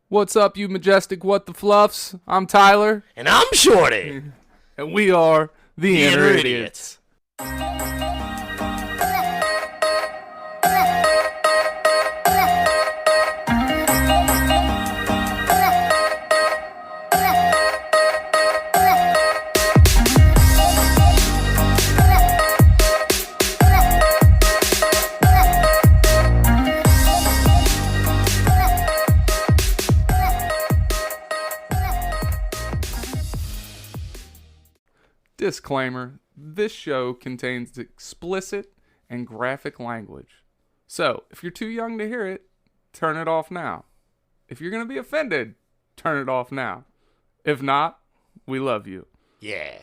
What's up, you majestic what the fluffs? I'm Tyler. And I'm Shorty. And we are the Inner Idiots. Disclaimer, this show contains explicit and graphic language. So, if you're too young to hear it, turn it off now. If you're going to be offended, turn it off now. If not, we love you. Yeah.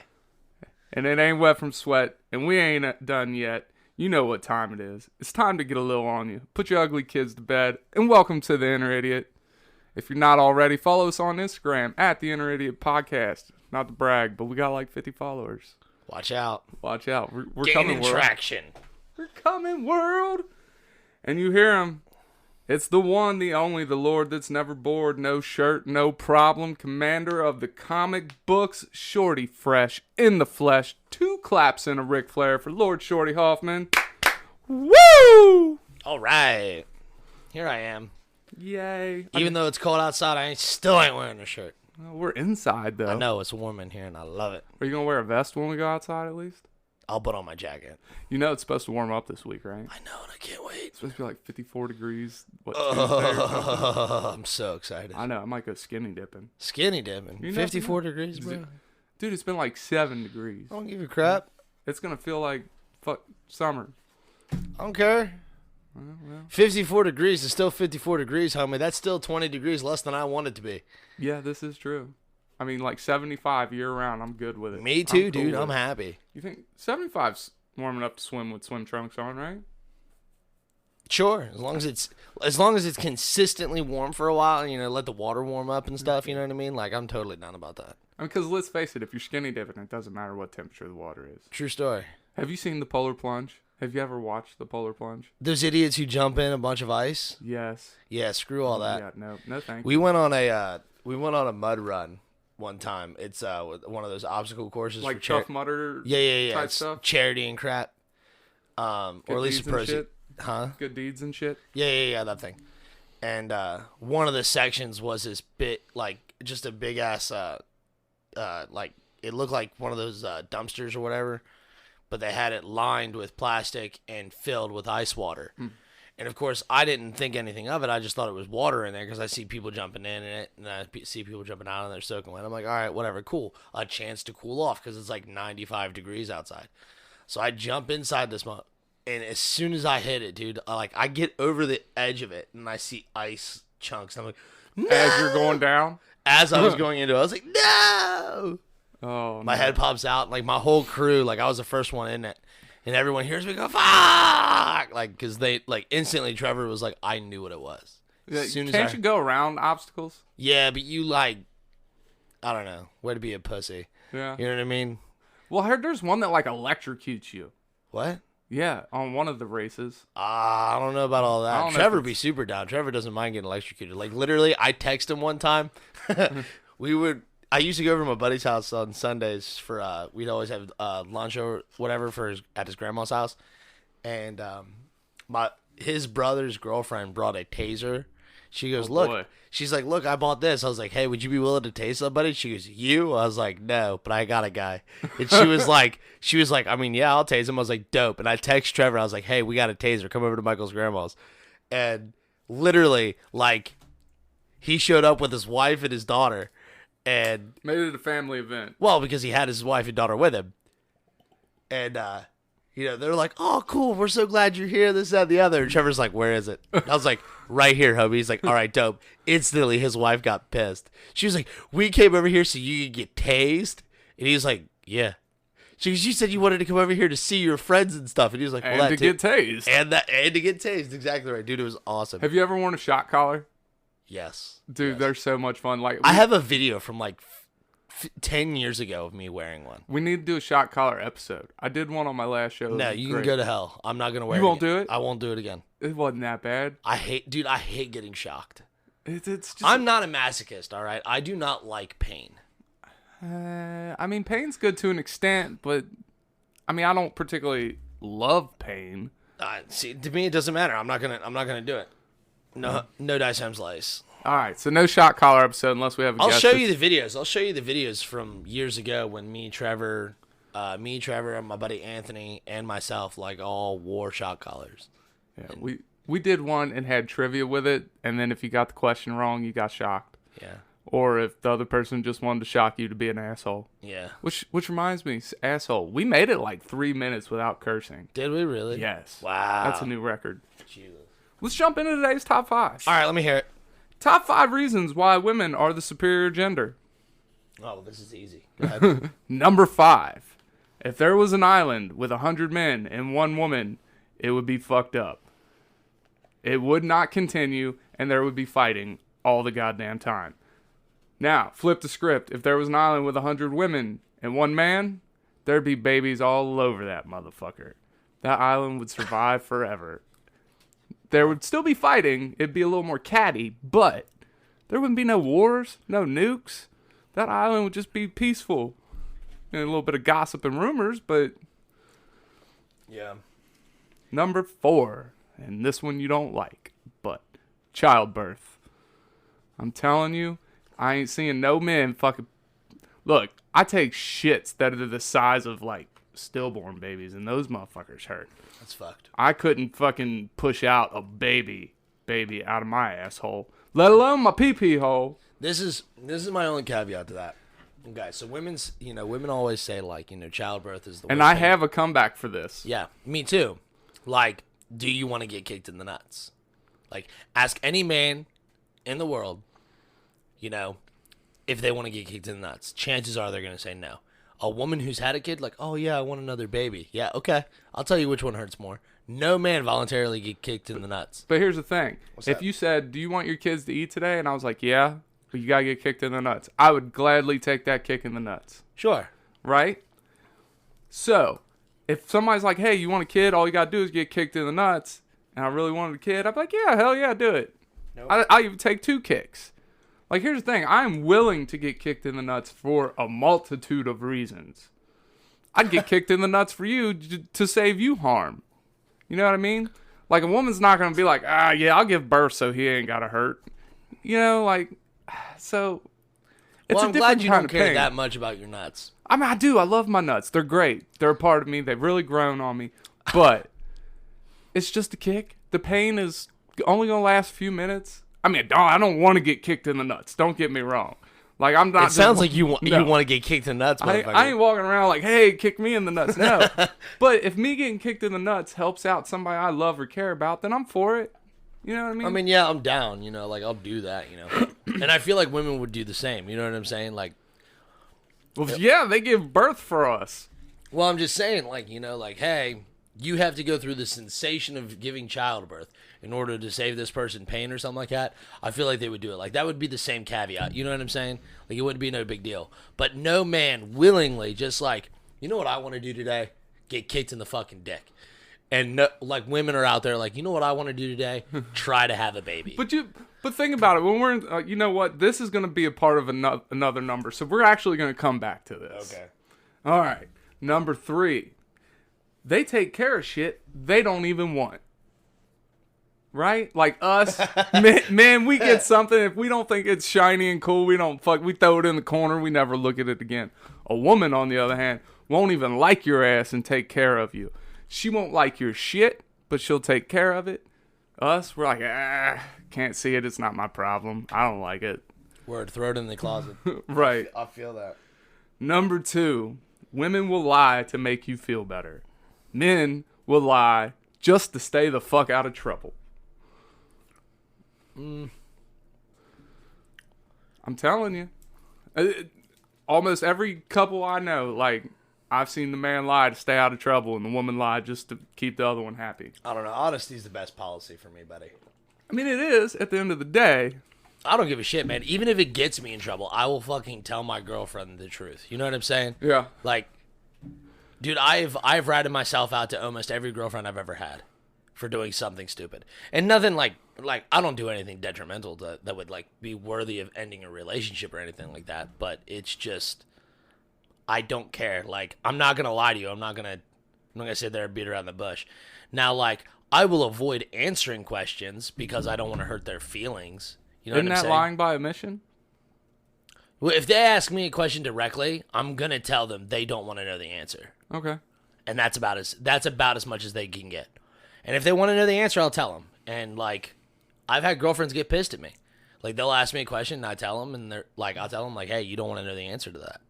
And it ain't wet from sweat, and we ain't done yet. You know what time it is. It's time to get a little on you. Put your ugly kids to bed, and welcome to the Inner Idiot. If you're not already, follow us on Instagram at the Inner Idiot Podcast. Not to brag, but we got like 50 followers. Watch out. Watch out. We're Gaining coming, world. traction. We're coming, world. And you hear him. It's the one, the only, the Lord that's never bored. No shirt, no problem. Commander of the comic books, Shorty Fresh in the flesh. 2 claps and a Ric Flair for Lord Shorty Hoffman. Woo! All right. Here I am. Yay. Even though it's cold outside, I still ain't wearing a shirt. Well, we're inside, though. I know, it's warm in here, and I love it. Are you going to wear a vest when we go outside, at least? I'll put on my jacket. You know it's supposed to warm up this week, right? I know, and I can't wait. It's supposed to be like 54 degrees. What, I'm so excited. I know. I might go skinny dipping. Skinny dipping. 54 degrees, bro. Dude, it's been like 7 degrees. I don't give a crap. It's going to feel like summer. I don't care. Well. 54 degrees is still 54 degrees, homie. That's still 20 degrees less than I want it to be. Yeah, this is true. I mean, like 75 year-round, I'm good with it. Me too, dude. I'm happy. You think 75's warm enough to swim with swim trunks on, right? Sure, as long as it's consistently warm for a while, and let the water warm up and stuff. You know what I mean? Like, I'm totally down about that. I mean, because let's face it, if you're skinny dipping, it doesn't matter what temperature the water is. True story. Have you seen the polar plunge? Have you ever watched the polar plunge? Those idiots who jump in a bunch of ice. Yes. Yeah, screw all that. Yeah, no thanks. We went on a mud run one time. It's one of those obstacle courses like for Tough Mudder. Yeah. Type It's stuff. charity and crap. Or at least shit. Huh? Good deeds and shit. Yeah, that thing. And one of the sections was this bit, like, just a big ass like, it looked like one of those dumpsters or whatever, but they had it lined with plastic and filled with ice water. And of course, I didn't think anything of it. I just thought it was water in there because I see people jumping in it, and I see people jumping out, and they're soaking wet. I'm like, all right, whatever, cool. A chance to cool off because it's like 95 degrees outside. So I jump inside this mud, and as soon as I hit it, dude, I get over the edge of it, and I see ice chunks. I'm like, no! As you're going down? As I was going into it, I was like, no! Oh, My head pops out, like my whole crew, like I was the first one in it. And everyone hears me go, fuck! Like, because they, like, instantly, Trevor was like, I knew what it was. Can't you go around obstacles? Yeah, but you, like, I don't know. Way to be a pussy. Yeah. You know what I mean? Well, I heard there's one that, like, electrocutes you. What? Yeah, on one of the races. I don't know about all that. Trevor be super down. Trevor doesn't mind getting electrocuted. Like, literally, I text him one time. I used to go over to my buddy's house on Sundays for, we'd always have lunch or whatever at his grandma's house. And his brother's girlfriend brought a taser. She goes, look, she's like, look, I bought this. I was like, hey, would you be willing to tase somebody? She goes, you? I was like, no, but I got a guy. And she was like, I mean, yeah, I'll tase him. I was like, dope. And I text Trevor. I was like, hey, we got a taser. Come over to Michael's grandma's. And literally, like, he showed up with his wife and his daughter. And made it a family event. Well, because he had his wife and daughter with him. And, they're like, oh, cool. We're so glad you're here. This, that, and the other. And Trevor's like, where is it? And I was like, right here, homie. He's like, all right, dope. Instantly, his wife got pissed. She was like, we came over here so you could get tased. And he was like, yeah. You said you wanted to come over here to see your friends and stuff. And he was like, well, and to get tased. And to get tased. Exactly right. Dude, it was awesome. Have you ever worn a shot collar? Yes. Dude, they're so much fun. Like, I have a video from like 10 years ago of me wearing one. We need to do a shot collar episode. I did one on my last show. No, you can go to hell. I'm not going to wear it. You won't do it? I won't do it again. It wasn't that bad. I hate getting shocked. It's just. I'm not a masochist, all right? I do not like pain. I mean, pain's good to an extent, but I mean, I don't particularly love pain. See, to me, it doesn't matter. I'm not gonna do it. No dice M slice. All right, so no shot collar episode unless we have. I'll show you the videos. I'll show you the videos from years ago when me, Trevor, and my buddy Anthony, and myself all wore shot collars. Yeah, we did one and had trivia with it, and then if you got the question wrong, you got shocked. Yeah. Or if the other person just wanted to shock you to be an asshole. Yeah. Which reminds me, asshole. We made it 3 minutes without cursing. Did we really? Yes. Wow. That's a new record. Jesus. Let's jump into today's top 5. All right, let me hear it. Top 5 reasons why women are the superior gender. Oh, well, this is easy. Go ahead. Number 5. If there was an island with 100 men and 1 woman, it would be fucked up. It would not continue, and there would be fighting all the goddamn time. Now, flip the script. If there was an island with 100 women and 1 man, there'd be babies all over that motherfucker. That island would survive forever. There would still be fighting. It'd be a little more catty, but there wouldn't be no wars, no nukes. That island would just be peaceful. And a little bit of gossip and rumors, but... Yeah. Number 4, and this one you don't like, but childbirth. I'm telling you, I ain't seeing no men fucking... Look, I take shits that are the size of, stillborn babies, and those motherfuckers hurt. That's fucked. I couldn't fucking push out a baby out of my asshole, let alone my pee-pee hole. This is my only caveat to that. Okay, so women always say, childbirth is the worst And I thing. have a comeback for this. Yeah, me too. Do you want to get kicked in the nuts? Ask any man in the world, if they want to get kicked in the nuts. Chances are they're going to say no. A woman who's had a kid, oh, yeah, I want another baby. Yeah, okay. I'll tell you which one hurts more. No man voluntarily get kicked in the nuts. But here's the thing. What's if that? you said, do you want your kids to eat today? And I was like, yeah, but you got to get kicked in the nuts. I would gladly take that kick in the nuts. Sure. Right? So, if somebody's like, hey, you want a kid? All you got to do is get kicked in the nuts. And I really wanted a kid. I'd be like, yeah, hell yeah, do it. Nope. I even take 2 kicks. Here's the thing. I'm willing to get kicked in the nuts for a multitude of reasons. I'd get kicked in the nuts for you to save you harm. You know what I mean? A woman's not going to be like, yeah, I'll give birth so he ain't got to hurt. So it's I'm glad you don't care that much about your nuts. I mean, I do. I love my nuts. They're great. They're a part of me. They've really grown on me. But it's just a kick. The pain is only going to last a few minutes. I mean, I don't want to get kicked in the nuts. Don't get me wrong. I'm not. It sounds like you want to get kicked in the nuts. I ain't walking around hey, kick me in the nuts. No. But if me getting kicked in the nuts helps out somebody I love or care about, then I'm for it. You know what I mean? I mean, yeah, I'm down. I'll do that. And I feel like women would do the same. You know what I'm saying? Well, yeah, they give birth for us. Well, I'm just saying, hey, you have to go through the sensation of giving childbirth in order to save this person pain or something like that. I feel like they would do it. That would be the same caveat. You know what I'm saying? It wouldn't be no big deal. But no man willingly just you know what I want to do today? Get kicked in the fucking dick. And no, women are out there you know what I want to do today? Try to have a baby. But think about it. When we're in, you know what? This is going to be a part of another number. So we're actually going to come back to this. Okay. All right. Number 3. They take care of shit they don't even want. Right? Like us, man, we get something. If we don't think it's shiny and cool, we throw it in the corner. We never look at it again. A woman, on the other hand, won't even like your ass and take care of you. She won't like your shit, but she'll take care of it. Us, we're can't see it. It's not my problem. I don't like it. Word, throw it in the closet. Right. I feel that. Number 2, women will lie to make you feel better. Men will lie just to stay the fuck out of trouble. I'm telling you. Almost every couple I know, I've seen the man lie to stay out of trouble and the woman lie just to keep the other one happy. I don't know. Honesty's the best policy for me, buddy. I mean, it is at the end of the day. I don't give a shit, man. Even if it gets me in trouble, I will fucking tell my girlfriend the truth. You know what I'm saying? Yeah. Dude, I've ratted myself out to almost every girlfriend I've ever had. for doing something stupid. And nothing like I don't do anything detrimental that would like be worthy of ending a relationship or anything like that. But it's just, I don't care. Like, I'm not going to lie to you. I'm not going to sit there and beat around the bush. Now, like, I will avoid answering questions because I don't want to hurt their feelings. You know Isn't what I'm that saying? lying by omission? Well, if they ask me a question directly, I'm going to tell them they don't want to know the answer. Okay. And that's about as much as they can get. And if they want to know the answer, I'll tell them. And like, I've had girlfriends get pissed at me. Like, they'll ask me a question and I tell them, and they're like, I'll tell them like, hey, you don't want to know the answer to that.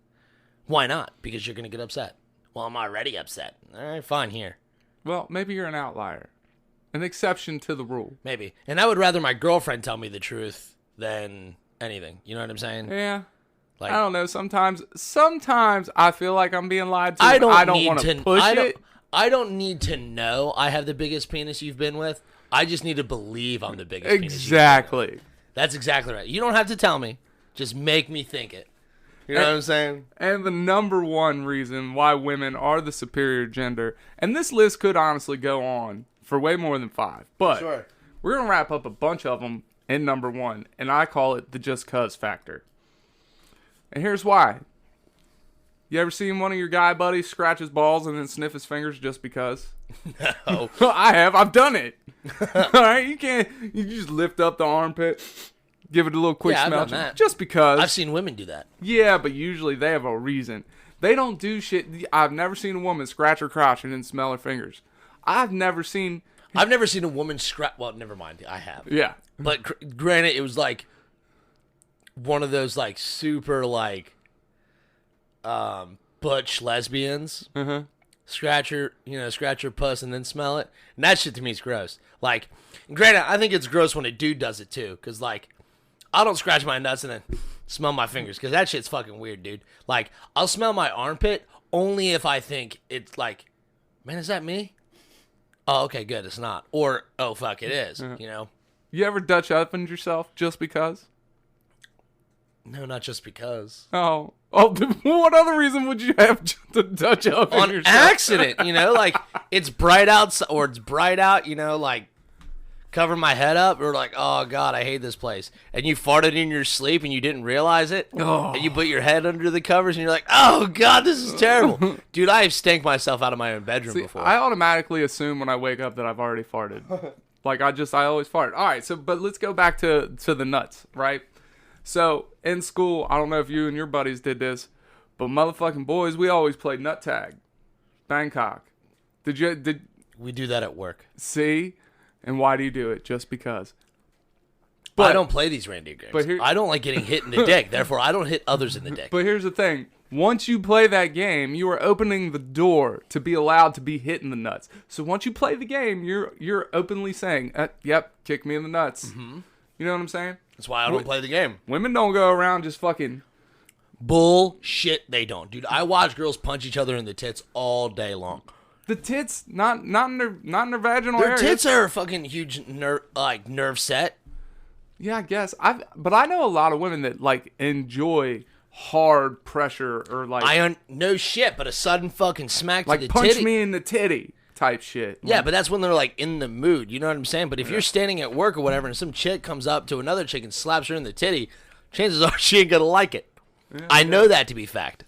Why not? Because you're going to get upset. Well, I'm already upset. All right, fine, here. Well, maybe you're an outlier. An exception to the rule. Maybe. And I would rather my girlfriend tell me the truth than anything. You know what I'm saying? Yeah. Like, I don't know. Sometimes I feel like I'm being lied to. I don't want to push it. I don't need to know I have the biggest penis you've been with. I just need to believe I'm the biggest penis you've been with. That's exactly right. You don't have to tell me. Just make me think it. You know what I'm saying? And the number one reason why women are the superior gender, and this list could honestly go on for way more than 5, but Sure. We're going to wrap up a bunch of them in number 1, and I call it the just cuz factor. And here's why. You ever seen one of your guy buddies scratch his balls and then sniff his fingers just because? No. I have. I've done it. All right, you just lift up the armpit, give it a little quick Yeah, I've smell, done that. just because. I've seen women do that. Yeah, but usually they have a reason. They don't do shit. I've never seen a woman scratch her crotch and then smell her fingers. I've never seen a woman scratch. Well, never mind. I have. Yeah. But granted, it was like one of those like super like butch lesbians. Uh-huh. Scratch her puss and then smell it. And that shit to me is gross. Like, granted, I think it's gross when a dude does it too. Because, like, I don't scratch my nuts and then smell my fingers. Because that shit's fucking weird, dude. Like, I'll smell my armpit only if I think it's like, man, is that me? Oh, okay, good. It's not. Or, oh, fuck, it is. You know? You ever Dutch ovened yourself just because? No, not just because. Oh, what other reason would you have to Dutch oven On yourself? accident, you know? Like, it's bright out, or it's bright out, you know? Like, cover my head up, or like, oh, God, I hate this place. And you farted in your sleep and you didn't realize it. Oh. And you put your head under the covers and you're like, oh, God, this is terrible. Dude, I have stank myself out of my own bedroom See, before. I automatically assume when I wake up that I've already farted. Like, I always fart. All right, but let's go back to the nuts, right? So, in school, I don't know if you and your buddies did this, but motherfucking boys, we always played nut tag. Bangkok. Did we do that at work. see? And why do you do it? Just because. But I don't play these reindeer games. But I don't like getting hit in the dick. Therefore, I don't hit others in the dick. But here's the thing. Once you play that game, you are opening the door to be allowed to be hit in the nuts. So once you play the game, you're openly saying, yep, kick me in the nuts. Mm-hmm. You know what I'm saying? That's why I don't play the game. Women don't go around just fucking... Bullshit, they don't. Dude, I watch girls punch each other in the tits all day long. The tits, not in their vaginal Their areas. tits are a fucking huge nerve set. Yeah, I guess. But I know a lot of women that like enjoy hard pressure or like no shit, but a sudden fucking smack like to the punch titty. me in the titty type shit. Yeah, but that's when they're like in the mood. You know what I'm saying? But if you're standing at work or whatever, and some chick comes up to another chick and slaps her in the titty, chances are she ain't gonna like it. Yeah, I know that to be fact.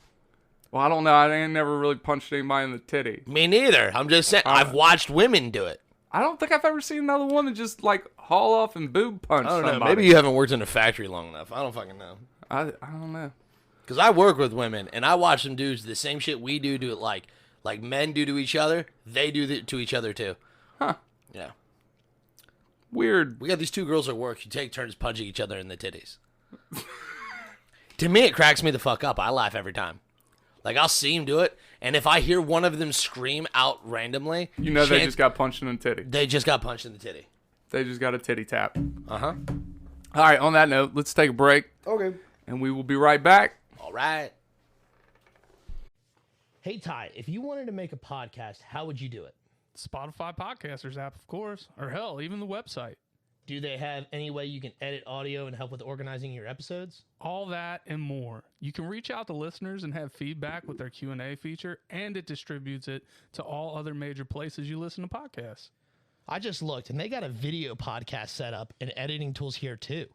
Well, I don't know. I ain't never really punched anybody in the titty. Me neither. I'm just saying. I've watched women do it. I don't think I've ever seen another one that just like haul off and boob punch somebody. I don't know. Maybe you haven't worked in a factory long enough. I don't fucking know. I don't know. Because I work with women, and I watch them do the same shit we do to it like men do to each other. They do to each other, too. Huh. Yeah. Weird. We got these two girls at work who take turns punching each other in the titties. To me, it cracks me the fuck up. I laugh every time. Like, I'll see them do it, and if I hear one of them scream out randomly... You know they just got punched in the titty. They just got punched in the titty. They just got a titty tap. Uh-huh. All right, on that note, let's take a break. Okay. And we will be right back. All right. Hey, Ty, if you wanted to make a podcast, how would you do it? Spotify Podcasters app, of course. Or hell, even the website. Do they have any way you can edit audio and help with organizing your episodes? All that and more. You can reach out to listeners and have feedback with their Q&A feature, and it distributes it to all other major places you listen to podcasts. I just looked, and they got a video podcast set up and editing tools here, too.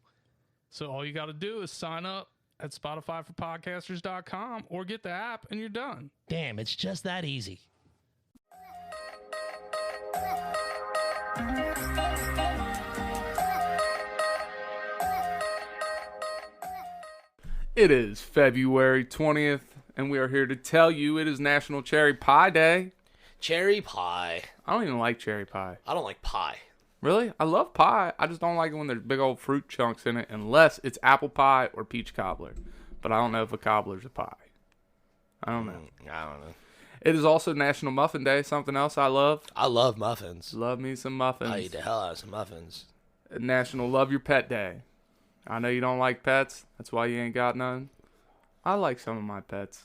So all you got to do is sign up at SpotifyForPodcasters.com or get the app, and you're done. Damn, it's just that easy. It is February 20th, and we are here to tell you it is National Cherry Pie Day. Cherry pie. I don't even like cherry pie. I don't like pie. Really? I love pie. I just don't like it when there's big old fruit chunks in it, unless it's apple pie or peach cobbler. But I don't know if a cobbler's a pie. I don't know. I don't know. It is also National Muffin Day, something else I love. I love muffins. Love me some muffins. I eat the hell out of some muffins. National Love Your Pet Day. I know you don't like pets. That's why you ain't got none. I like some of my pets.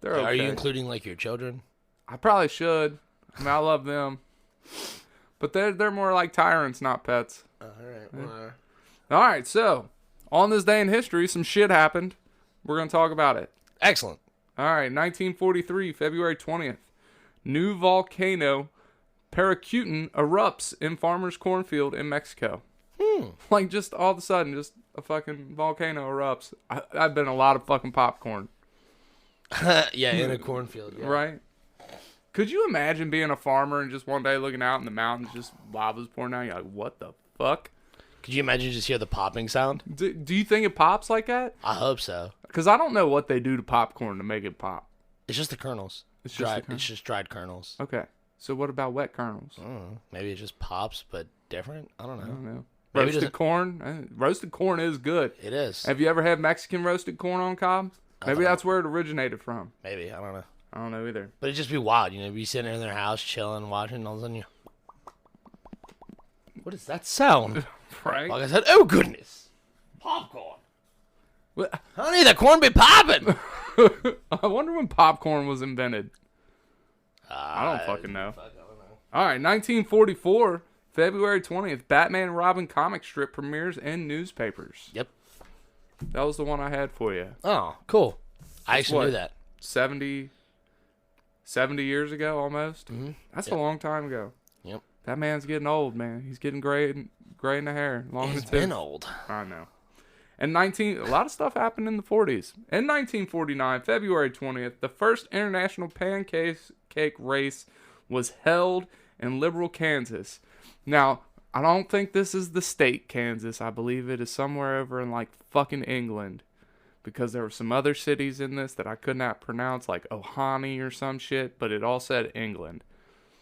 They're okay. Are you including like your children? I probably should. I mean, I love them. But they're more like tyrants, not pets. All right. Well, All right, so on this day in history, some shit happened. We're going to talk about it. excellent. All right, 1943, February 20th. New volcano Paracutin erupts in farmer's cornfield in Mexico. Like, just all of a sudden, just a fucking volcano erupts. I've been a lot of fucking popcorn. Yeah, in a cornfield. Yeah. Right? Could you imagine being a farmer and just one day looking out in the mountains, just lava's pouring out? You're like, what the fuck? Could you imagine just hear the popping sound? Do you think it pops like that? I hope so. Because I don't know what they do to popcorn to make it pop. It's just the kernels. It's just dried. the kernels? It's just dried kernels. Okay. So what about wet kernels? I don't know. Maybe it just pops, but different. I don't know. I don't know. Maybe it Roasted doesn't- corn? Roasted corn is good. It is. Have you ever had Mexican roasted corn on cob? Maybe that's where it originated from. Maybe. I don't know. I don't know either. But it'd just be wild. You know, be sitting in their house, chilling, watching, and all of a sudden you... What is that sound? Right? Like I said, oh goodness. Popcorn. What- Honey, the corn be popping. I wonder when popcorn was invented. I don't fucking know. All right, 1944, February 20th, Batman and Robin comic strip premieres in newspapers. Yep. That was the one I had for you. Oh, cool. I actually what? knew that. 70 years ago almost. Mm-hmm. That's a long time ago. Yep. That man's getting old, man. He's getting gray in the hair. Long He's as been old. I know. And a lot of stuff happened in the 40s. In 1949, February 20th, the first international pancake race was held in Liberal, Kansas. Now, I don't think this is the state Kansas. I believe it is somewhere over in like fucking England, because there were some other cities in this that I could not pronounce, like Ohani or some shit, but it all said England.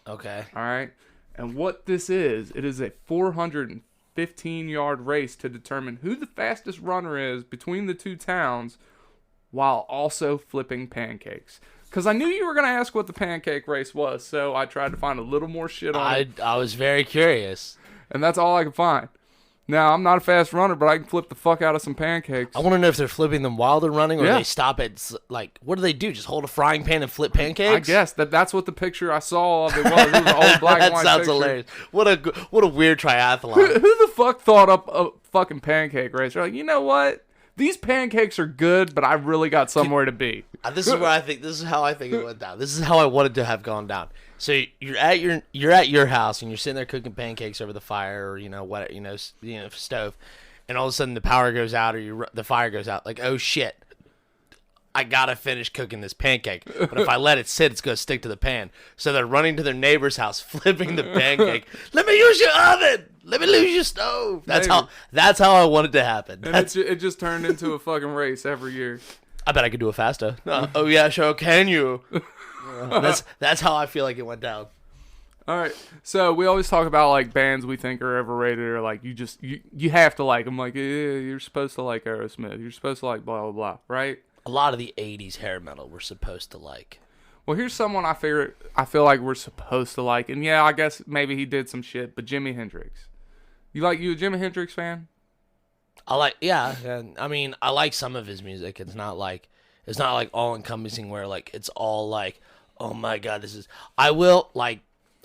Okay. All right? And what this is, it is a 415-yard race to determine who the fastest runner is between the two towns while also flipping pancakes. Because I knew you were going to ask what the pancake race was, so I tried to find a little more shit on it. I was very curious. And that's all I could find. Now, I'm not a fast runner, but I can flip the fuck out of some pancakes. I want to know if they're flipping them while they're running, or Yeah. they stop at, like, what do they do? Just hold a frying pan and flip pancakes? I guess that's what the picture I saw of it was. It was an old black and That white sounds picture. hilarious. What a weird triathlon. Who the fuck thought up a fucking pancake race? They're like, you know what? These pancakes are good, but I really got somewhere to be. This is how I think it went down. This is how I wanted to have gone down. So you're at your house and you're sitting there cooking pancakes over the fire, or stove, and all of a sudden the power goes out or the fire goes out. Like, oh shit, I gotta finish cooking this pancake. But if I let it sit, it's gonna stick to the pan. So they're running to their neighbor's house, flipping the pancake. Let me use your oven. Let me use your stove. That's how I wanted to happen. And it just turned into a fucking race every year. I bet I could do it faster. Oh yeah, sure can you. That's how I feel like it went down. All right, so we always talk about like bands we think are overrated, or like you have to like them. Like, yeah, you're supposed to like Aerosmith. You're supposed to like blah blah blah, right? A lot of the '80s hair metal we're supposed to like. Well, here's someone I feel like we're supposed to like, and yeah, I guess maybe he did some shit, but Jimi Hendrix. You a Jimi Hendrix fan? I mean, I like some of his music. It's not like all encompassing where like it's all like, oh my god, this is.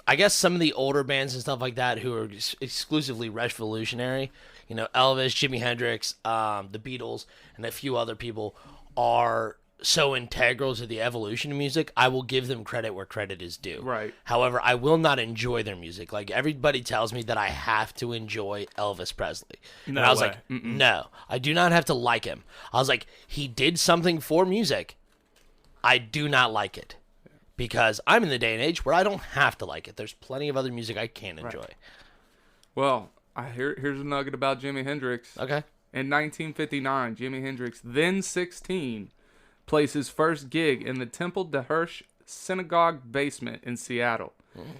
I guess some of the older bands and stuff like that who are exclusively revolutionary, Elvis, Jimi Hendrix, the Beatles, and a few other people are so integral to the evolution of music, I will give them credit where credit is due. Right. However, I will not enjoy their music. Like, everybody tells me that I have to enjoy Elvis Presley. No and I was way. like, no, I do not have to like him. I was like, he did something for music. I do not like it. Because I'm in the day and age where I don't have to like it. There's plenty of other music I can enjoy. Right. Well, here's a nugget about Jimi Hendrix. Okay. In 1959, Jimi Hendrix, then 16, plays his first gig in the Temple de Hirsch Synagogue basement in Seattle.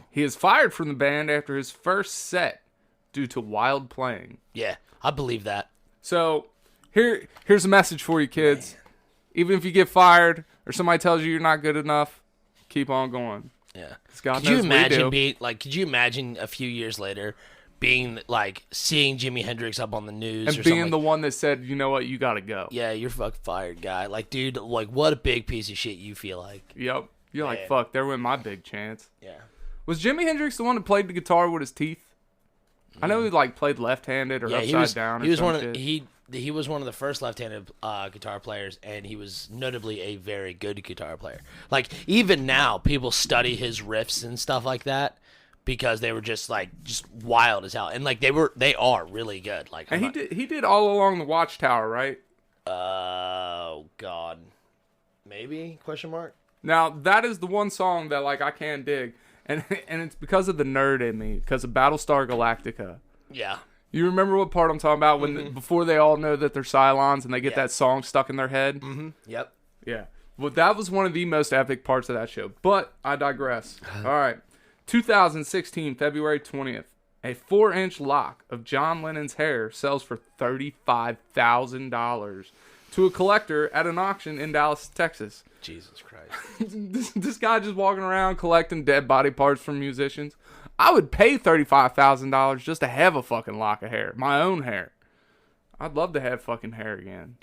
He is fired from the band after his first set due to wild playing. Yeah, I believe that. So here's a message for you kids. Even if you get fired or somebody tells you you're not good enough, keep on going. Yeah. God Could you knows we imagine do. could you imagine a few years later being like seeing Jimi Hendrix up on the news And or being something? the one that said, you know what, you gotta go. Yeah, you're fucking fired, guy. Like, dude, like, what a big piece of shit you feel like. Yep. You're like, Man. fuck, there went my big chance. Yeah. Was Jimi Hendrix the one that played the guitar with his teeth? I know he like played left-handed or Yeah, upside down. Or he was some one of shit. he was one of the first left-handed guitar players, and he was notably a very good guitar player. Like, even now, people study his riffs and stuff like that because they were just wild as hell, and like they are really good. Like, And he did All Along the Watchtower, right? Oh God, maybe ? Now that is the one song that like I can dig, and it's because of the nerd in me, because of Battlestar Galactica. Yeah. You remember what part I'm talking about when before they all know that they're Cylons and they get that song stuck in their head? Mm-hmm. Yep. Yeah. Well, that was one of the most epic parts of that show. But I digress. All right. 2016, February 20th. A 4-inch lock of John Lennon's hair sells for $35,000 to a collector at an auction in Dallas, Texas. Jesus Christ. This guy just walking around collecting dead body parts from musicians. I would pay $35,000 just to have a fucking lock of hair. My own hair. I'd love to have fucking hair again.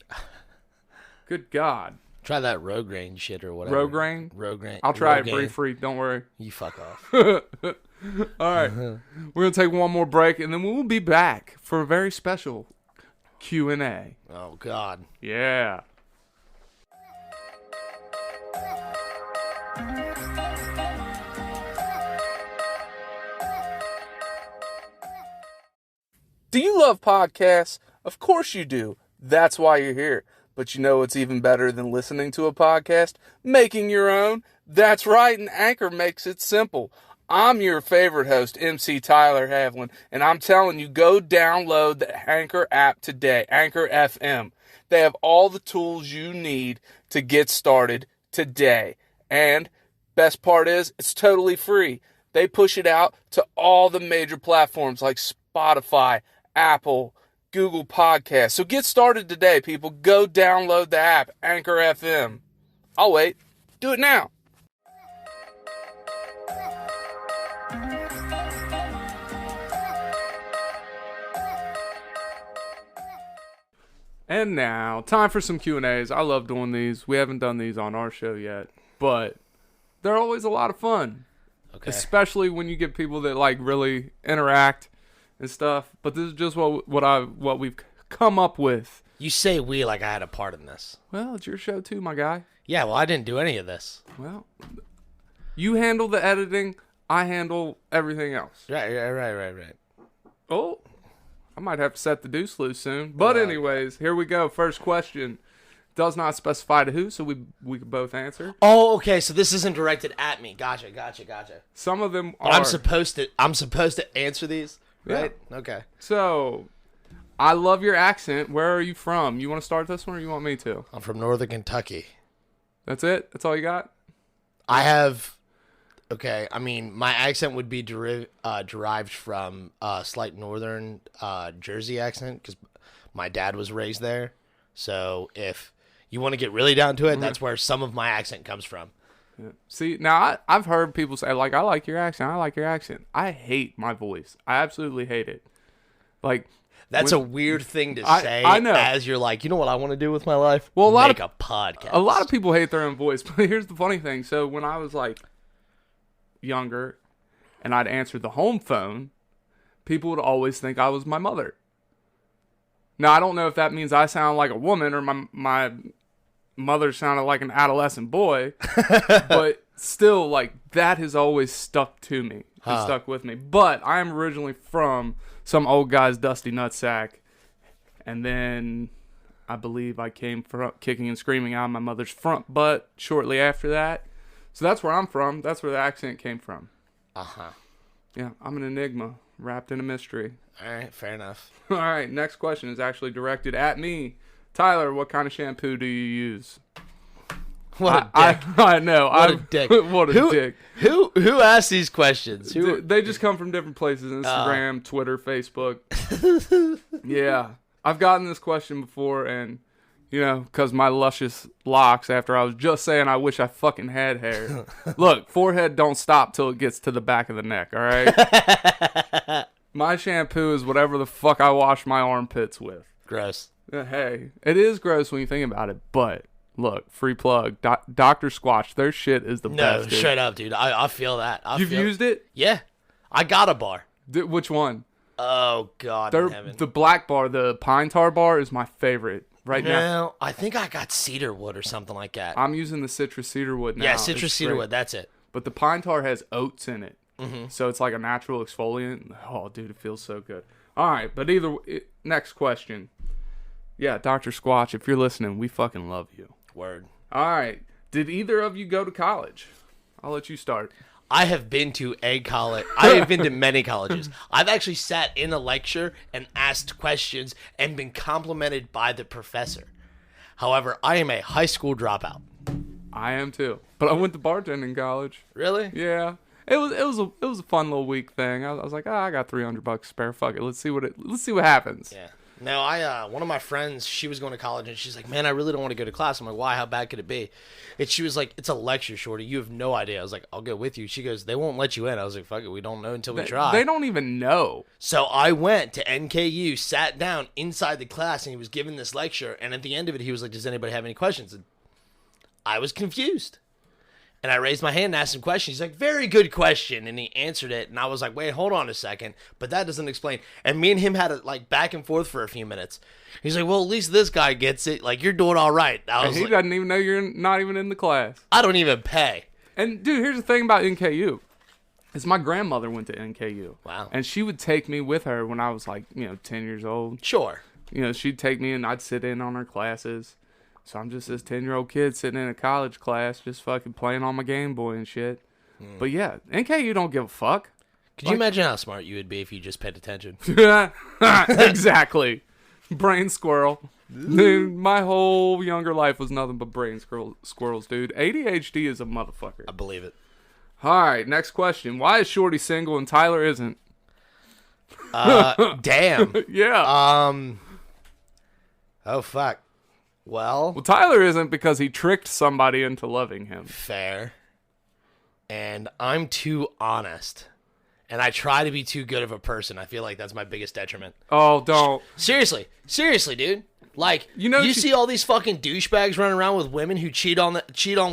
Good God. Try that Rogaine shit or whatever. Rogaine? I'll try it Rogaine. free. Don't worry. You fuck off. All right. We're going to take one more break, and then we'll be back for a very special Q&A. Oh, God. Yeah. Do you love podcasts? Of course you do. That's why you're here. But you know what's even better than listening to a podcast? Making your own. That's right, and Anchor makes it simple. I'm your favorite host, MC Tyler Havlin, and I'm telling you, go download the Anchor app today, Anchor FM. They have all the tools you need to get started today. And best part is, it's totally free. They push it out to all the major platforms like Spotify, Apple, Google Podcasts. So get started today, people. Go download the app, Anchor FM. I'll wait. Do it now. And now, time for some Q&As. I love doing these. We haven't done these on our show yet, but they're always a lot of fun. Okay. Especially when you get people that like really interact and stuff. But this is just what we've come up with. You say we like I had a part in this. Well, it's your show too, my guy. Yeah, well, I didn't do any of this. Well, you handle the editing. I handle everything else. Right. Oh, I might have to set the deuce loose soon. But anyways, here we go. First question. Does not specify to who, so we can both answer. Oh, okay. So this isn't directed at me. Gotcha. Some of them But are. I'm supposed to answer these, right? Yeah. Okay. So, I love your accent. Where are you from? You want to start this one, or you want me to? I'm from Northern Kentucky. That's it? That's all you got? I have. Okay, I mean, my accent would be derived from a slight northern Jersey accent because my dad was raised there. So if you want to get really down to it, that's where some of my accent comes from. Yeah. See, now I've heard people say, like, I like your accent. I hate my voice. I absolutely hate it. Like, that's a weird thing to say. I know. As you're like, you know what I want to do with my life? Well, Make a podcast. A lot of people hate their own voice, but here's the funny thing. So when I was like younger and I'd answer the home phone, people would always think I was my mother. Now, I don't know if that means I sound like a woman or my mother sounded like an adolescent boy, but still, like, that has always stuck to me. It's stuck with me. But I am originally from some old guy's dusty nutsack, and then I believe I came from kicking and screaming out of my mother's front butt shortly after that. So that's where I'm from. That's where the accent came from. Yeah, I'm an enigma wrapped in a mystery. All right, fair enough. All right, next question is actually directed at me. Tyler, what kind of shampoo do you use? What a dick. I know. What a dick. What a dick. Who asked these questions? They just come from different places. Instagram, Twitter, Facebook. Yeah. I've gotten this question before, and, you know, because my luscious locks after I was just saying I wish I fucking had hair. Look, forehead don't stop till it gets to the back of the neck, all right? My shampoo is whatever the fuck I wash my armpits with. Gross. Hey, it is gross when you think about it, but look, free plug. Dr. Squatch, their shit is the best. No, straight up, dude. I feel that. You've used it? Yeah. I got a bar. Which one? Oh, God in heaven. The black bar, the pine tar bar, is my favorite right now. No, I think I got cedarwood or something like that. I'm using the citrus cedarwood now. Yeah, citrus cedarwood, that's it. But the pine tar has oats in it. So it's like a natural exfoliant. Oh, dude, it feels so good. All right, but next question. Yeah, Dr. Squatch, if you're listening, we fucking love you. Word. All right. Did either of you go to college? I'll let you start. I have been to a college. I have been to many colleges. I've actually sat in a lecture and asked questions and been complimented by the professor. However, I am a high school dropout. I am too. But I went to bartending college. Really? Yeah. It was a fun little week thing. I was like, I got $300 spare. Fuck it. Let's see what happens. Yeah. No, one of my friends, she was going to college, and she's like, man, I really don't want to go to class. I'm like, why? How bad could it be? And she was like, it's a lecture, Shorty. You have no idea. I was like, I'll go with you. She goes, they won't let you in. I was like, fuck it. We don't know until we try. They don't even know. So I went to NKU, sat down inside the class, and he was giving this lecture. And at the end of it, he was like, does anybody have any questions? And I was confused. And I raised my hand and asked him questions. He's like, very good question. And he answered it. And I was like, wait, hold on a second. But that doesn't explain. And me and him had it like back and forth for a few minutes. He's like, well, at least this guy gets it. Like, you're doing all right. He doesn't even know you're not even in the class. I don't even pay. And, dude, here's the thing about NKU. Is my grandmother went to NKU. Wow. And she would take me with her when I was like, 10 years old. Sure. She'd take me and I'd sit in on her classes. So I'm just this 10-year-old kid sitting in a college class just fucking playing on my Game Boy and shit. But yeah, NKU don't give a fuck. Could you imagine how smart you would be if you just paid attention? Exactly. Brain squirrel. Dude, my whole younger life was nothing but brain squirrels, dude. ADHD is a motherfucker. I believe it. All right, next question. Why is Shorty single and Tyler isn't? Damn. Yeah. Oh, fuck. Well, Tyler isn't because he tricked somebody into loving him. Fair. And I'm too honest. And I try to be too good of a person. I feel like that's my biggest detriment. Oh, don't. Seriously, dude. Like, you see all these fucking douchebags running around with women who cheat on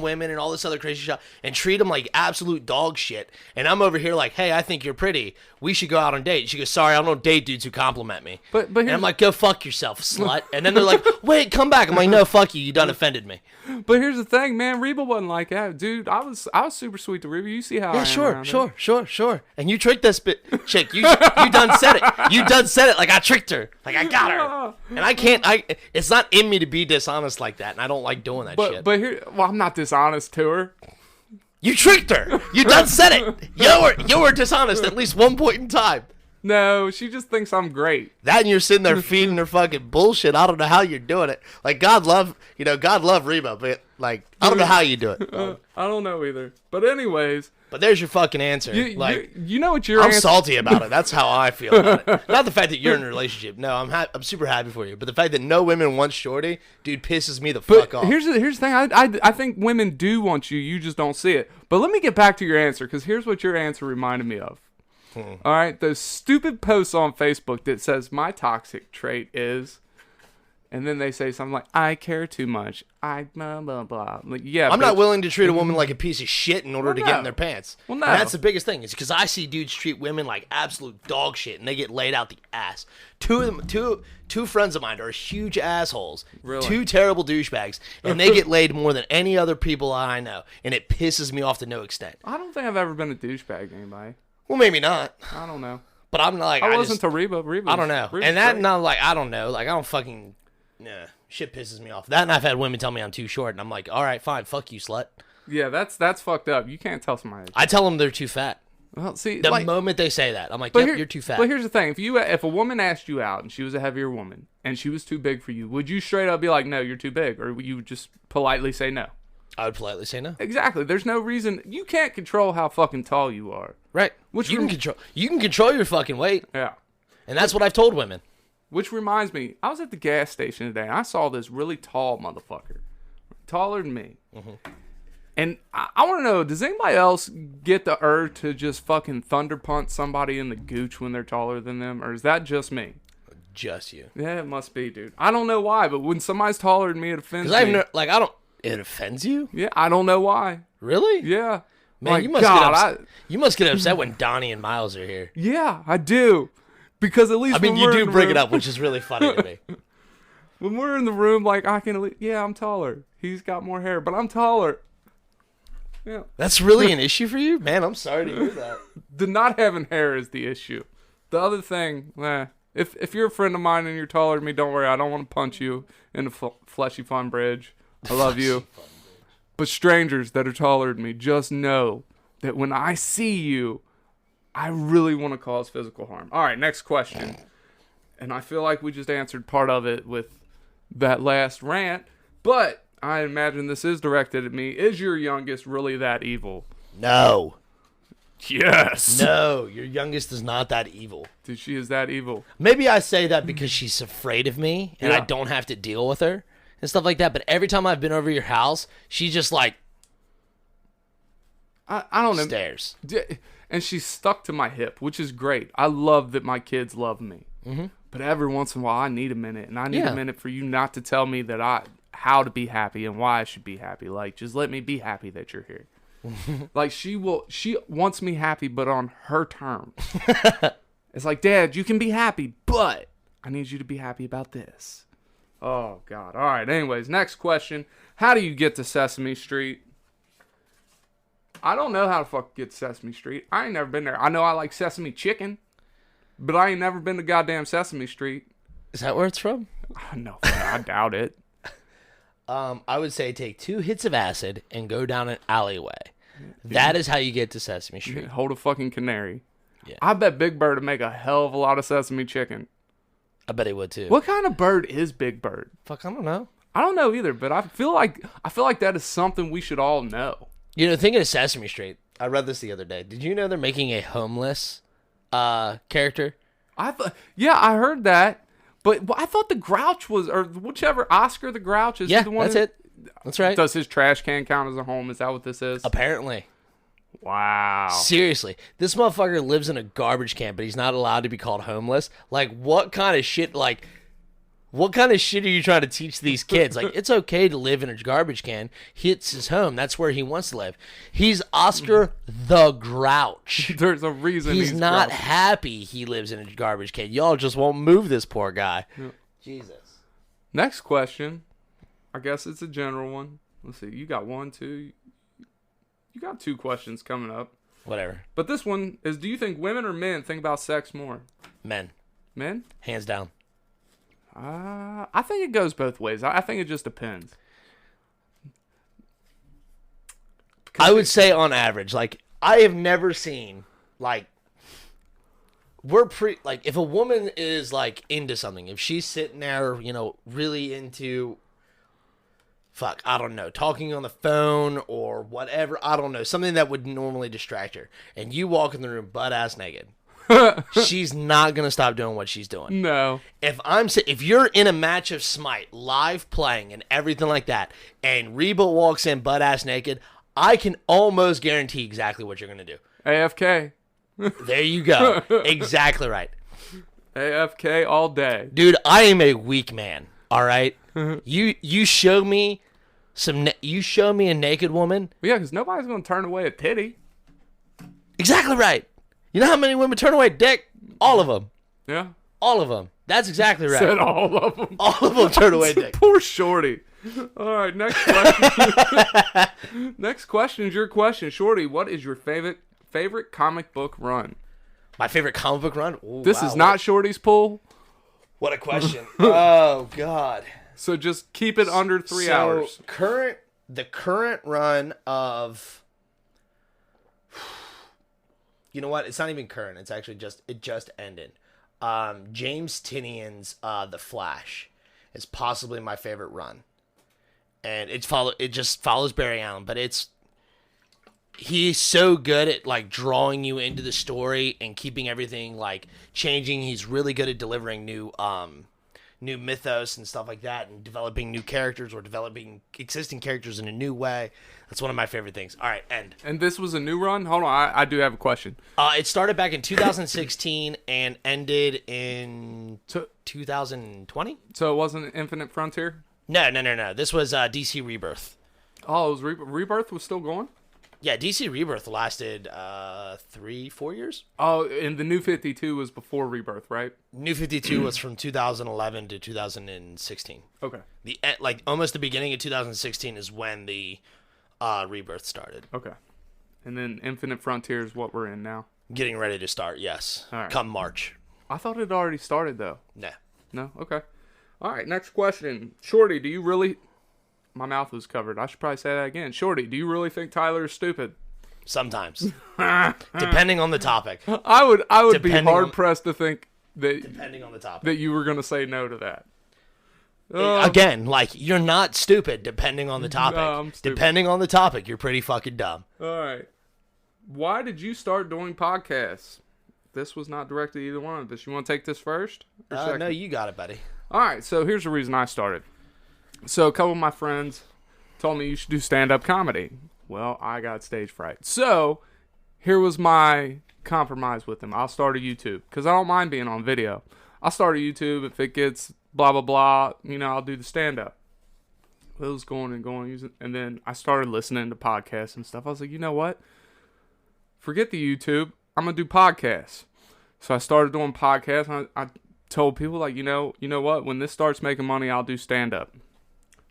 women and all this other crazy shit and treat them like absolute dog shit. And I'm over here like, hey, I think you're pretty. We should go out on a date. She goes, sorry, I don't date dudes who compliment me. But and I'm like, go fuck yourself, slut. And then they're like, wait, come back. I'm like, no, fuck you. You done offended me. But here's the thing, man. Reba wasn't like that, dude. I was super sweet to Reba. You see how I am sure. And you tricked this chick. You done said it. You done said it like I tricked her. Like I got her. And I can't. It's not in me to be dishonest like that, and I don't like doing that shit. But here, I'm not dishonest to her. You tricked her. You done said it. You were dishonest at least one point in time. No, she just thinks I'm great. That and you're sitting there feeding her fucking bullshit. I don't know how you're doing it. Like God love Reba, but like I don't know how you do it. I don't know either. But anyways. But there's your fucking answer. You know what your I'm answer... salty about it. That's how I feel about it. Not the fact that you're in a relationship. No, I'm super happy for you. But the fact that no women want Shorty, dude, pisses me the fuck off. Here's the thing. I think women do want you. You just don't see it. But let me get back to your answer, because here's what your answer reminded me of. All right? Those stupid posts on Facebook that says my toxic trait is and then they say something like, I care too much. I blah, blah, blah. Like, yeah, I'm not bitch. willing to treat a woman like a piece of shit in order to get in their pants. Well, no. And that's the biggest thing. Is because I see dudes treat women like absolute dog shit, and they get laid out the ass. Two friends of mine are huge assholes. Really? Two terrible douchebags, and they get laid more than any other people I know, and it pisses me off to no extent. I don't think I've ever been a douchebag to anybody. Well, maybe not. I don't know. But I'm like, I wasn't to Reba. I don't know. Reba's And that, great. not like, I don't know. Like, I don't fucking, shit pisses me off. That, and I've had women tell me I'm too short, and I'm like, all right, fine, fuck you, slut. Yeah, that's fucked up. You can't tell somebody. I tell them they're too fat. Well, see, The moment they say that, I'm like, but yep, you're too fat. But here's the thing: if a woman asked you out and she was a heavier woman and she was too big for you, would you straight up be like, no, you're too big, or would you just politely say no? I would politely say no. Exactly. There's no reason. You can't control how fucking tall you are. Right. Which you can control your fucking weight, Yeah. and that's what I've told women. Which reminds me, I was at the gas station today and I saw this really tall motherfucker, taller than me. Mm-hmm. And I want to know, does anybody else get the urge to just fucking thunder punt somebody in the gooch when they're taller than them, or is that just me? Just you. Yeah, it must be, dude. I don't know why, but when somebody's taller than me, it offends Because me. it offends you? Yeah, I don't know why. Really? Yeah. Man, Like, you must God, get upset. You must get upset when Donnie and Miles are here. Yeah, I do. Because at least I mean, when you we're do in the bring it room- up, which is really funny to me. When we're in the room, like, I can, yeah, I'm taller. He's got more hair, but I'm taller. Yeah. That's really an issue for you? Man, I'm sorry to hear that. The not having hair is the issue. The other thing, if you're a friend of mine and you're taller than me, don't worry. I don't want to punch you in the fleshy fun bridge. I love you. But strangers that are taller than me, just know that when I see you, I really want to cause physical harm. All right, next question. And I feel like we just answered part of it with that last rant, but I imagine this is directed at me. Is your youngest really that evil? No. Yes. No, your youngest is not that evil. Dude, she is that evil. Maybe I say that because she's afraid of me and I Yeah. don't have to deal with her and stuff like that. But every time I've been over your house, she just like I don't know. stares. And she's stuck to my hip, which is great. I love that my kids love me. Mm-hmm. But every once in a while, I need a minute. And I need a minute for you not to tell me that how to be happy and why I should be happy. Like, just let me be happy that you're here. Like, she wants me happy, but on her terms. It's like, Dad, you can be happy, but I need you to be happy about this. Oh, God. All right. Anyways, next question. How do you get to Sesame Street? I don't know how to fuck get to Sesame Street. I ain't never been there. I know I like sesame chicken, but I ain't never been to goddamn Sesame Street. Is that where it's from? No, I doubt it. I would say take 2 hits of acid and go down an alleyway. That is how you get to Sesame Street. Hold a fucking canary. Yeah. I bet Big Bird would make a hell of a lot of sesame chicken. I bet he would too. What kind of bird is Big Bird? Fuck, I don't know. I don't know either, but I feel like that is something we should all know. You know, thinking of Sesame Street, I read this the other day. Did you know they're making a homeless character? I heard that, but I thought the Grouch was, or whichever Oscar the Grouch is. Yeah, the one that's it. That's right. Does his trash can count as a home? Is that what this is? Apparently. Wow. Seriously, this motherfucker lives in a garbage can, but he's not allowed to be called homeless. Like, what kind of shit? Like, what kind of shit are you trying to teach these kids? Like, it's okay to live in a garbage can. It's his home. That's where he wants to live. He's Oscar the Grouch. There's a reason He's not Grouch. happy he lives in a garbage can. Y'all just won't move this poor guy. Yeah. Jesus. Next question. I guess it's a general one. Let's see. You got 1, 2. You got 2 questions coming up. Whatever. But this one is, do you think women or men think about sex more? Men. Men? Hands down. I think it goes both ways. I think it just depends. I would say on average, like, I have never seen, like, if a woman is, like, into something, if she's sitting there, you know, really into, I don't know, talking on the phone or whatever, I don't know, something that would normally distract her, and you walk in the room butt-ass naked, she's not going to stop doing what she's doing. No. If you're in a match of Smite, live playing and everything like that, and Reba walks in butt-ass naked, I can almost guarantee exactly what you're going to do. AFK. There you go. Exactly right. AFK all day. Dude, I am a weak man. All right, you show me you show me a naked woman. Yeah, because nobody's gonna turn away a titty. Exactly right. You know how many women turn away dick? All of them. Yeah. All of them. That's exactly right. Said all of them. All of them turn away dick. Poor Shorty. All right, next question. Next question is your question, Shorty. What is your favorite comic book run? My favorite comic book run? Ooh, This is not Shorty's pool. What a question. Oh God. So just keep it under 3 hours. The current run of, you know what? It's not even current. It's actually it just ended. James Tinian's The Flash is possibly my favorite run, and it just follows Barry Allen, but he's so good at like drawing you into the story and keeping everything like changing. He's really good at delivering new mythos and stuff like that, and developing new characters or developing existing characters in a new way. That's one of my favorite things. All right, end. And this was a new run? Hold on, I do have a question. It started back in 2016 and ended in 2020. So it wasn't Infinite Frontier? No. This was DC Rebirth. Oh, it was Rebirth was still going? Yeah, DC Rebirth lasted 3-4 years. Oh, and the New 52 was before Rebirth, right? New 52 was from 2011 to 2016. Okay. Almost the beginning of 2016 is when the Rebirth started. Okay. And then Infinite Frontier is what we're in now. Getting ready to start, yes. All right. Come March. I thought it already started, though. No. No? Okay. All right, next question. Shorty, do you really... My mouth was covered. I should probably say that again. Shorty, do you really think Tyler is stupid? Sometimes. Depending on the topic. I would be hard-pressed to think that... Depending on the topic. That you were going to say no to that. Again, like, you're not stupid depending on the topic. No, I'm stupid. Depending on the topic, you're pretty fucking dumb. All right. Why did you start doing podcasts? This was not directed to either one of us. You want to take this first? No, you got it, buddy. All right, so here's the reason I started. So a couple of my friends told me you should do stand-up comedy. Well, I got stage fright. So here was my compromise with them. I'll start a YouTube because I don't mind being on video. I'll start a YouTube if it gets blah, blah, blah. You know, I'll do the stand-up. It was going and going. And then I started listening to podcasts and stuff. I was like, you know what? Forget the YouTube. I'm going to do podcasts. So I started doing podcasts. I told people, like, you know what? When this starts making money, I'll do stand-up.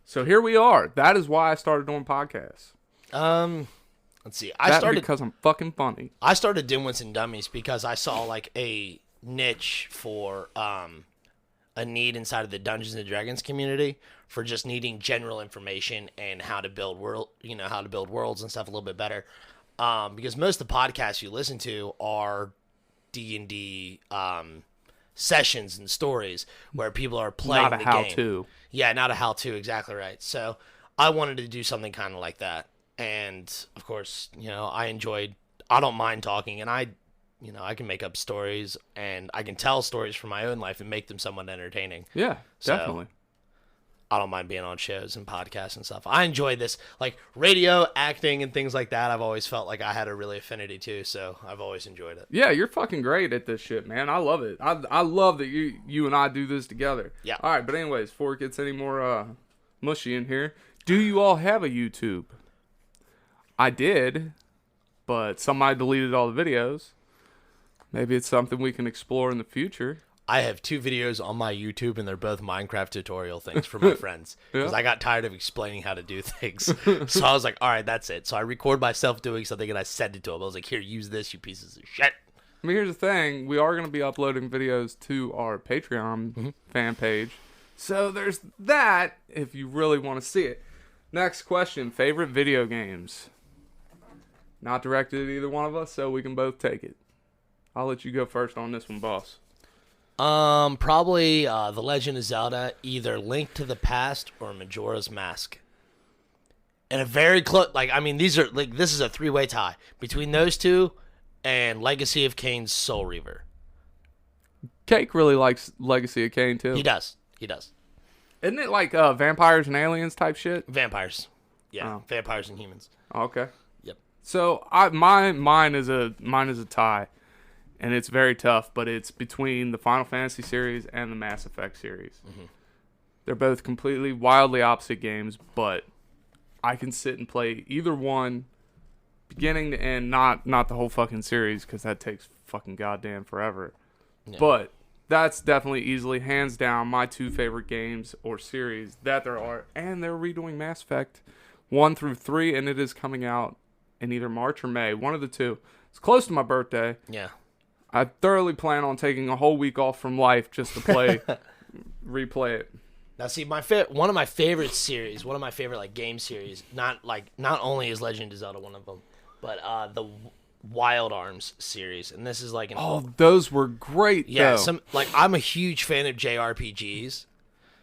So here we are. That is why I started doing podcasts. Let's see. Because I'm fucking funny. I started Dimwits and Dummies because I saw like a niche for a need inside of the Dungeons and Dragons community for just needing general information and how to build worlds and stuff a little bit better. Because most of the podcasts you listen to are D&D sessions and stories where people are playing not a the how-to. game. Yeah, not a how-to, exactly right. So I wanted to do something kind of like that. And, of course, I don't mind talking, and I can make up stories, and I can tell stories from my own life and make them somewhat entertaining. Yeah, definitely. So, I don't mind being on shows and podcasts and stuff. I enjoy this, like radio, acting, and things like that. I've always felt like I had a really affinity to, so I've always enjoyed it. Yeah, you're fucking great at this shit, man. I love it. I love that you and I do this together. Yeah. All right, but anyways, before it gets any more mushy in here, do you all have a YouTube? I did, but somebody deleted all the videos. Maybe it's something we can explore in the future. I have 2 videos on my YouTube, and they're both Minecraft tutorial things for my friends. Because I got tired of explaining how to do things. So I was like, all right, that's it. So I record myself doing something, and I send it to them. I was like, here, use this, you pieces of shit. I mean, here's the thing. We are going to be uploading videos to our Patreon fan page. So there's that, if you really want to see it. Next question. Favorite video games? Not directed at either one of us, so we can both take it. I'll let you go first on this one, boss. Probably The Legend of Zelda, either Link to the Past or Majora's Mask. And a very close, this is a 3-way tie between those two and Legacy of Kain's Soul Reaver. Cake really likes Legacy of Kain too. He does. Isn't it like vampires and aliens type shit? Vampires. Yeah, vampires and humans. Okay. Yep. So mine is a tie. And it's very tough, but it's between the Final Fantasy series and the Mass Effect series. They're both completely, wildly opposite games, but I can sit and play either one, beginning to end. Not the whole fucking series, because that takes fucking goddamn forever. Yeah. But that's definitely easily, hands down, my 2 favorite games or series that there are. And they're redoing Mass Effect 1 through 3, and it is coming out in either March or May, one of the two. It's close to my birthday. Yeah. I thoroughly plan on taking a whole week off from life just to play, replay it. Now, see, one of my favorite series, one of my favorite like game series, not only is Legend of Zelda one of them, but the Wild Arms series, and this is like those were great. Yeah, though. I'm a huge fan of JRPGs,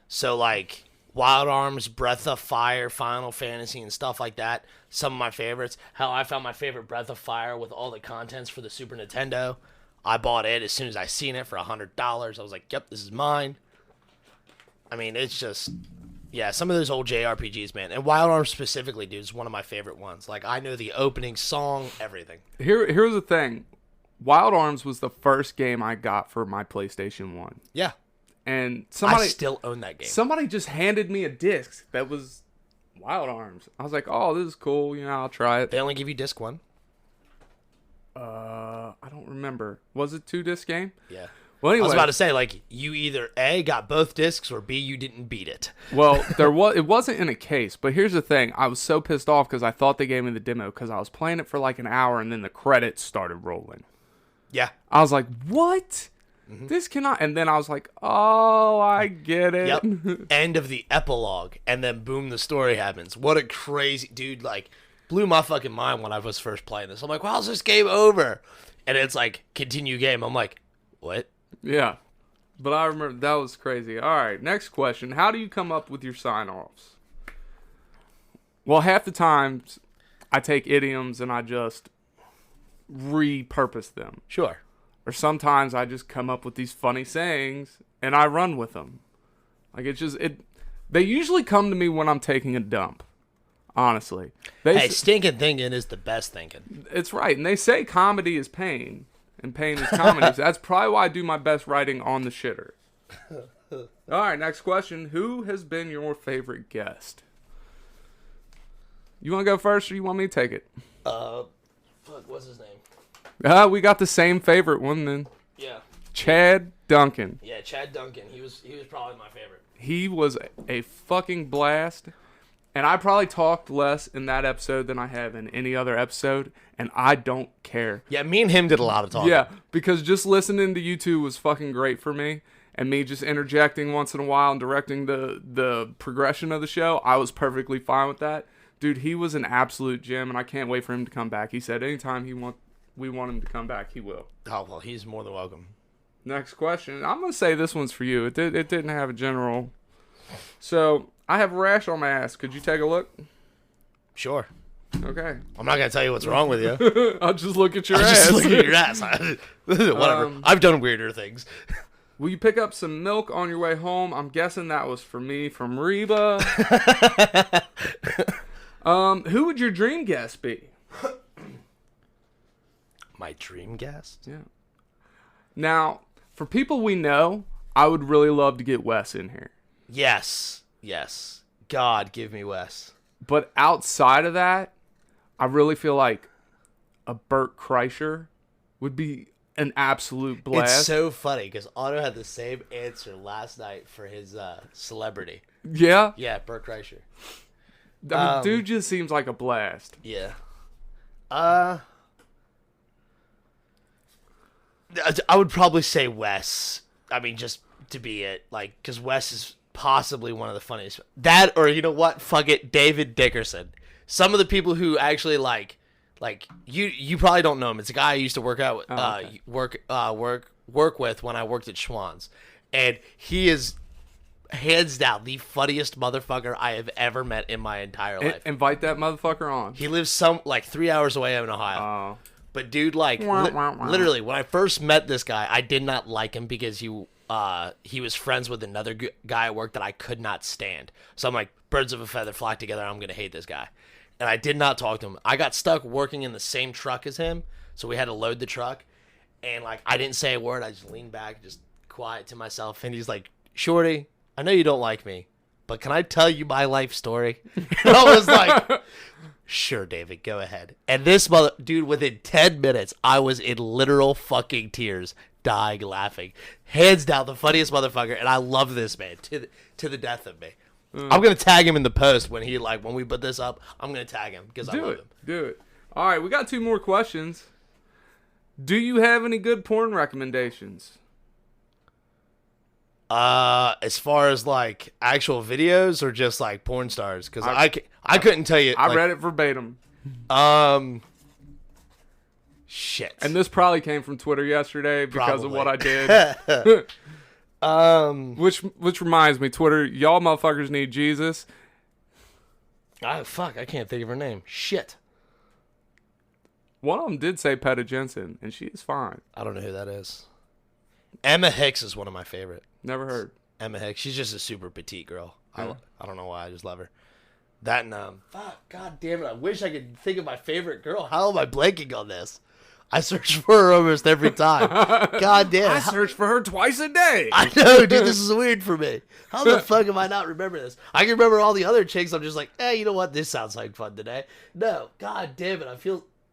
so like Wild Arms, Breath of Fire, Final Fantasy, and stuff like that. Some of my favorites. How I found my favorite Breath of Fire with all the contents for the Super Nintendo. I bought it as soon as I seen it for $100. I was like, "Yep, this is mine." I mean, it's just, yeah, some of those old JRPGs, man. And Wild Arms specifically, dude, is one of my favorite ones. Like, I know the opening song, everything. Here's the thing. Wild Arms was the first game I got for my PlayStation 1. Yeah. And somebody... I still own that game. Somebody just handed me a disc that was Wild Arms. I was like, oh, this is cool. You know, I'll try it. They only give you disc 1? I don't remember. Was it 2-disc game? Yeah. Well, anyway, I was about to say, like, you either A, got both discs, or B, you didn't beat it. Well, it wasn't in a case, but here's the thing. I was so pissed off because I thought they gave me the demo because I was playing it for like an hour and then the credits started rolling. Yeah. I was like, what? Mm-hmm. This cannot... And then I was like, oh, I get it. Yep. End of the epilogue, and then boom, the story happens. What a crazy... Dude, like, blew my fucking mind when I was first playing this. I'm like, how's this game over? And it's like, continue game. I'm like, what? Yeah, but I remember that was crazy. All right, next question. How do you come up with your sign-offs? Well, half the times I take idioms and I just repurpose them. Sure. Or sometimes I just come up with these funny sayings and I run with them. Like they usually come to me when I'm taking a dump. Honestly. Stinking thinking is the best thinking. It's right. And they say comedy is pain. And pain is comedy. So that's probably why I do my best writing on the shitter. All right, next question. Who has been your favorite guest? You want to go first or you want me to take it? What's his name? We got the same favorite one then. Yeah. Chad Duncan. Yeah, Chad Duncan. He was probably my favorite. He was a fucking blast. And I probably talked less in that episode than I have in any other episode, and I don't care. Yeah, me and him did a lot of talking. Yeah, because just listening to you two was fucking great for me, and me just interjecting once in a while and directing the progression of the show, I was perfectly fine with that. Dude, he was an absolute gem, and I can't wait for him to come back. He said anytime we want him to come back, he will. Oh, well, he's more than welcome. Next question. I'm going to say this one's for you. It didn't have a general... So... I have a rash on my ass. Could you take a look? Sure. Okay. I'm not going to tell you what's wrong with you. I'll just look at your ass. Just look at your ass. Whatever. I've done weirder things. Will you pick up some milk on your way home? I'm guessing that was for me from Reba. Who would your dream guest be? My dream guest? Yeah. Now, for people we know, I would really love to get Wes in here. Yes. God, give me Wes. But outside of that, I really feel like a Bert Kreischer would be an absolute blast. It's so funny because Otto had the same answer last night for his celebrity. Yeah? Yeah, Bert Kreischer. I mean, dude just seems like a blast. Yeah. I would probably say Wes. I mean, just to be it. Like, because Wes is... possibly one of the funniest. That, or you know what? Fuck it, David Dickerson. Some of the people who actually like you probably don't know him. It's a guy I used to work out with, okay. work with when I worked at Schwann's, and he is hands down the funniest motherfucker I have ever met in my entire life. Invite that motherfucker on. He lives 3 hours away in Ohio. Oh. But dude, literally, when I first met this guy, I did not like him because he was friends with another guy at work that I could not stand. So I'm like, birds of a feather flock together. I'm going to hate this guy. And I did not talk to him. I got stuck working in the same truck as him. So we had to load the truck. And I didn't say a word. I just leaned back, just quiet to myself. And he's like, Shorty, I know you don't like me, but can I tell you my life story? And I was like, sure, David, go ahead. And this dude, within 10 minutes, I was in literal fucking tears, dying laughing. Hands down, the funniest motherfucker, and I love this man to the death of me. I'm gonna tag him in the post when we put this up. I'm gonna tag him because I love him. Do it. All right, we got 2 more questions. Do you have any good porn recommendations? As far as like actual videos or just like porn stars, because I couldn't tell you. I read it verbatim. Shit. And this probably came from Twitter yesterday because of what I did. Which reminds me, Twitter, y'all motherfuckers need Jesus. Oh fuck, I can't think of her name. Shit. One of them did say Petta Jensen, and she is fine. I don't know who that is. Emma Hicks is one of my favorite. Never heard. Emma Hicks. She's just a super petite girl. Yeah. I don't know why. I just love her. That and fuck, god damn it. I wish I could think of my favorite girl. How am I blanking on this? I search for her almost every time. God damn. I search for her twice a day. I know, dude. This is weird for me. How the fuck am I not remember this? I can remember all the other chicks. I'm just like, hey, you know what? This sounds like fun today. No, god damn it.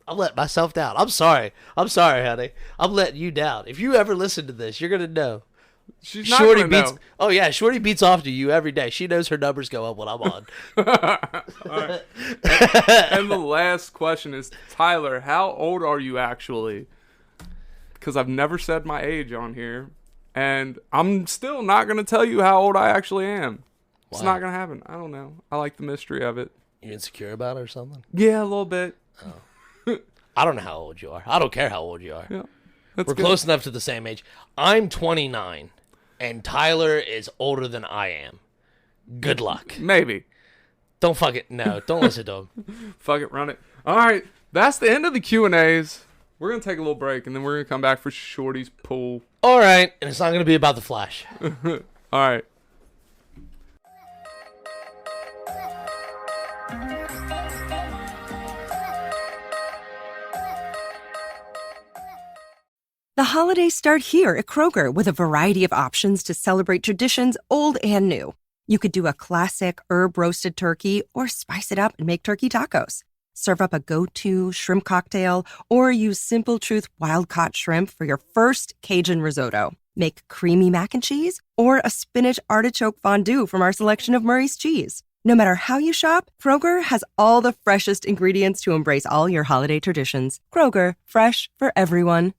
I'm letting myself down. I'm sorry, honey. I'm letting you down. If you ever listen to this, you're gonna know. She's not Shorty beats. know. Oh yeah, Shorty beats off to you every day. She knows her numbers go up when I'm on. Right. And the last question is, Tyler, how old are you actually? Because I've never said my age on here, and I'm still not gonna tell you how old I actually am. Why? It's not gonna happen. I don't know. I like the mystery of it. You insecure about it or something? Yeah, a little bit. Oh. I don't know how old you are. I don't care how old you are. Yeah, we're good. Close enough to the same age. I'm 29, and Tyler is older than I am. Good luck. Maybe. Don't fuck it. No, don't listen to him. Fuck it, run it. All right, that's the end of the Q&As. We're going to take a little break, and then we're going to come back for Shorty's pool. All right, and it's not going to be about the Flash. All right. The holidays start here at Kroger with a variety of options to celebrate traditions old and new. You could do a classic herb-roasted turkey or spice it up and make turkey tacos. Serve up a go-to shrimp cocktail or use Simple Truth wild-caught shrimp for your first Cajun risotto. Make creamy mac and cheese or a spinach artichoke fondue from our selection of Murray's cheese. No matter how you shop, Kroger has all the freshest ingredients to embrace all your holiday traditions. Kroger, fresh for everyone.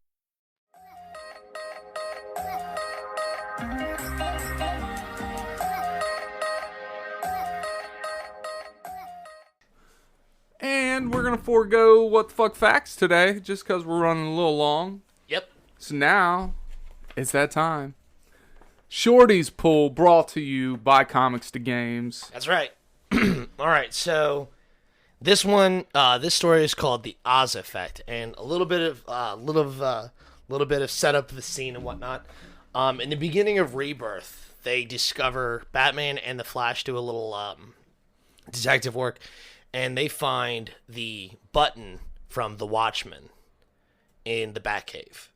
And we're going to forego what the fuck facts today just because we're running a little long. Yep. So now it's that time. Shorty's Pool brought to you by Comics to Games. That's right. All right, so this story is called The Oz Effect, and a little bit of setup of the scene and whatnot. In the beginning of Rebirth, they discover Batman and the Flash do a little detective work, and they find the button from the Watchmen in the Batcave.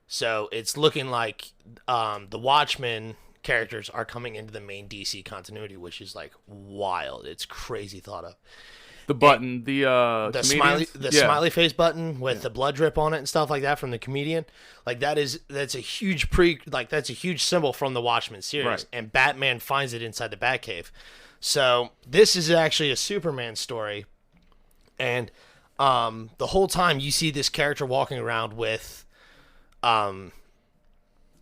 So it's looking like the Watchmen characters are coming into the main DC continuity, which is like wild. It's crazy thought of. The button, the smiley face button with the blood drip on it and stuff like that from the comedian. Like that's a huge that's a huge symbol from the Watchmen series, right. And Batman finds it inside the Batcave. So this is actually a Superman story, and the whole time you see this character walking around with,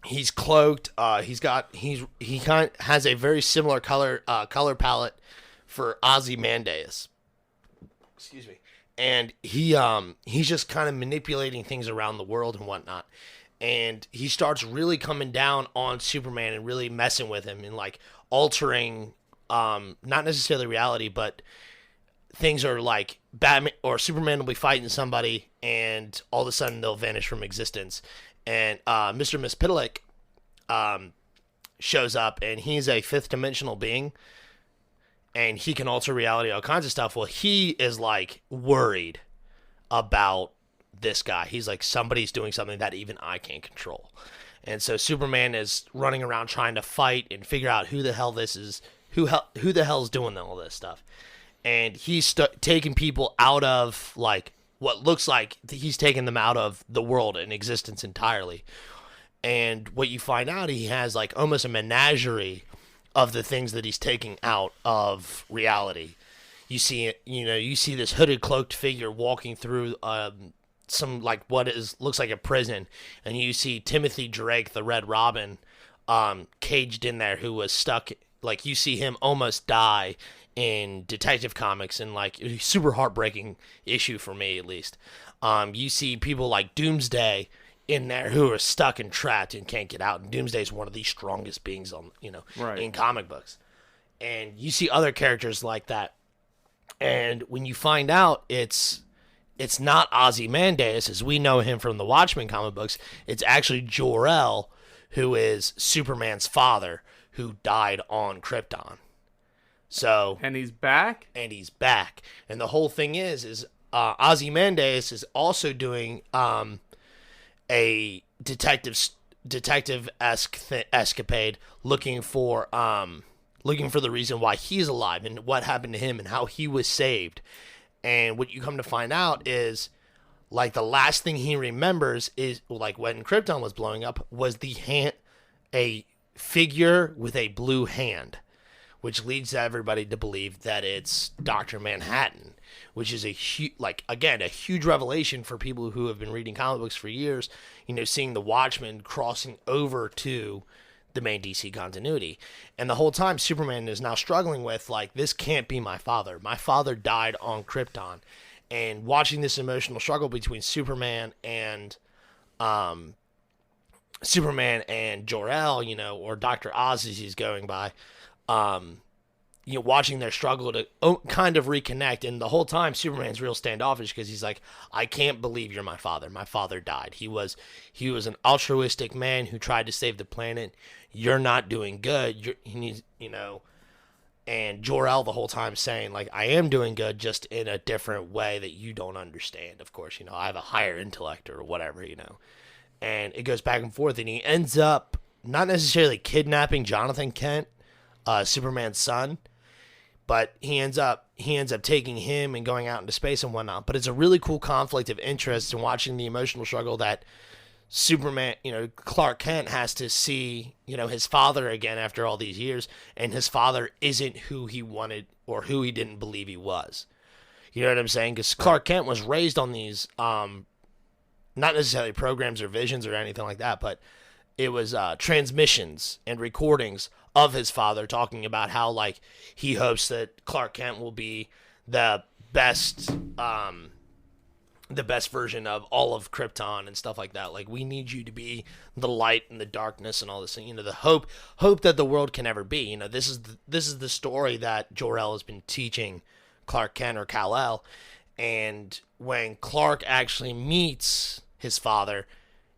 he's cloaked. He kind of has a very similar color palette for Ozymandias. Excuse me. And he's just kind of manipulating things around the world and whatnot. And he starts really coming down on Superman and really messing with him and like altering, not necessarily reality, but things are like Batman or Superman will be fighting somebody and all of a sudden they'll vanish from existence. And Mr. Mxyzptlk shows up, and he's a fifth dimensional being, and he can alter reality, all kinds of stuff. Well, he is like worried about this guy. He's like, somebody's doing something that even I can't control. And so Superman is running around trying to fight and figure out who the hell this is, who the hell's doing all this stuff? And he's taking people out of, like, what looks like he's taking them out of the world and existence entirely. And what you find out, he has, like, almost a menagerie of the things that he's taking out of reality. You see it, you see this hooded, cloaked figure walking through some, like, looks like a prison, and you see Timothy Drake, the Red Robin, caged in there, who was stuck. Like, you see him almost die in Detective Comics, and, like, a super heartbreaking issue for me, at least. You see people like Doomsday in there who are stuck and trapped and can't get out, and Doomsday is one of the strongest beings on, in comic books. And you see other characters like that, and when you find out it's not Ozymandias as we know him from the Watchmen comic books, it's actually Jor-El, who is Superman's father, who died on Krypton. So, and he's back. And the whole thing is Ozymandias is also doing a detective-esque escapade, looking for the reason why he's alive and what happened to him and how he was saved. And what you come to find out is, like, the last thing he remembers is, like, when Krypton was blowing up, was a figure with a blue hand, which leads everybody to believe that it's Dr. Manhattan, which is a huge revelation for people who have been reading comic books for years, seeing the Watchmen crossing over to the main DC continuity. And the whole time Superman is now struggling with, like, this can't be my father. My father died on Krypton. And watching this emotional struggle between Superman and Jor-El, or Dr. Oz as he's going by, watching their struggle to kind of reconnect. And the whole time Superman's real standoffish because he's like, I can't believe you're my father. My father died. He was an altruistic man who tried to save the planet. You're not doing good. And Jor-El the whole time saying, like, I am doing good, just in a different way that you don't understand. Of course, I have a higher intellect or whatever, And it goes back and forth, and he ends up not necessarily kidnapping Jonathan Kent, Superman's son, but he ends up taking him and going out into space and whatnot. But it's a really cool conflict of interest in watching the emotional struggle that Superman, Clark Kent has to see, his father again after all these years, and his father isn't who he wanted or who he didn't believe he was. You know what I'm saying? Because Clark Kent was raised on these, not necessarily programs or visions or anything like that, but it was transmissions and recordings of his father talking about how, like, he hopes that Clark Kent will be the best version of all of Krypton and stuff like that. Like, we need you to be the light in the darkness and all this, the hope that the world can ever be. This is the story that Jor-El has been teaching Clark Kent or Kal-El. And when Clark actually meets his father,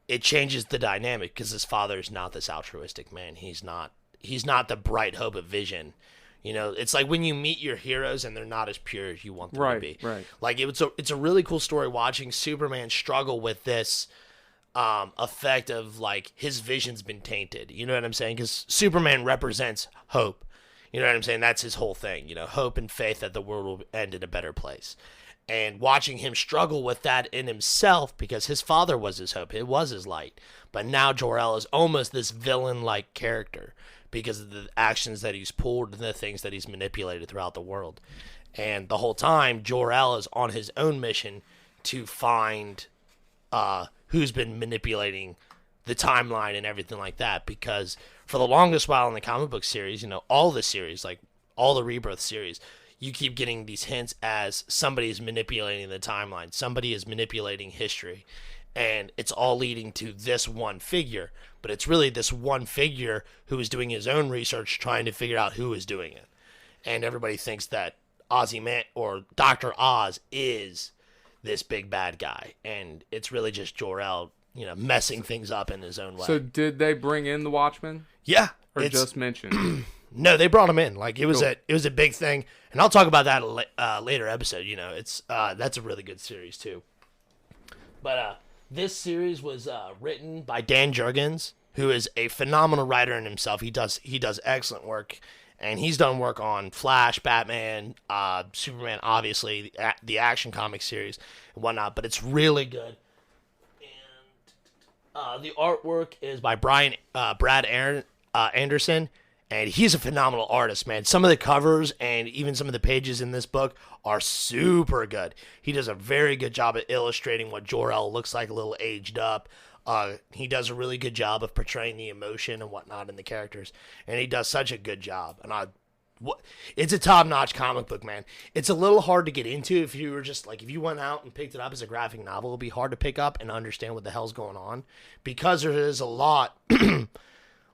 it changes the dynamic because his father is not this altruistic man. He's not the bright hope of vision. It's like when you meet your heroes and they're not as pure as you want them to be. Right. Like, it's a really cool story watching Superman struggle with this effect of, like, his vision's been tainted. You know what I'm saying? Because Superman represents hope. You know what I'm saying? That's his whole thing. Hope and faith that the world will end in a better place. And watching him struggle with that in himself, because his father was his hope, it was his light. But now Jor-El is almost this villain-like character because of the actions that he's pulled and the things that he's manipulated throughout the world. And the whole time, Jor-El is on his own mission to find who's been manipulating the timeline and everything like that. Because for the longest while in the comic book series, all the series, like all the Rebirth series, you keep getting these hints as somebody is manipulating the timeline. Somebody is manipulating history. And it's all leading to this one figure. But it's really this one figure who is doing his own research, trying to figure out who is doing it. And everybody thinks that or Dr. Oz is this big bad guy. And it's really just Jor-El, messing things up in his own way. So did they bring in the Watchmen? Yeah. Or just mentioned? No, they brought him in. Like, it was a big thing. And I'll talk about that in a later episode. It's that's a really good series too. But this series was written by Dan Jurgens, who is a phenomenal writer in himself. He does excellent work, And he's done work on Flash, Batman, Superman, obviously, the Action Comics series and whatnot. But it's really good. And the artwork is by Brad Anderson. And he's a phenomenal artist, man. Some of the covers and even some of the pages in this book are super good. He does a very good job at illustrating what Jor-El looks like, a little aged up. He does a really good job of portraying the emotion and whatnot in the characters. And he does such a good job. And it's a top-notch comic book, man. It's a little hard to get into if you were just, like, if you went out and picked it up as a graphic novel, it would be hard to pick up and understand what the hell's going on. Because there is a lot...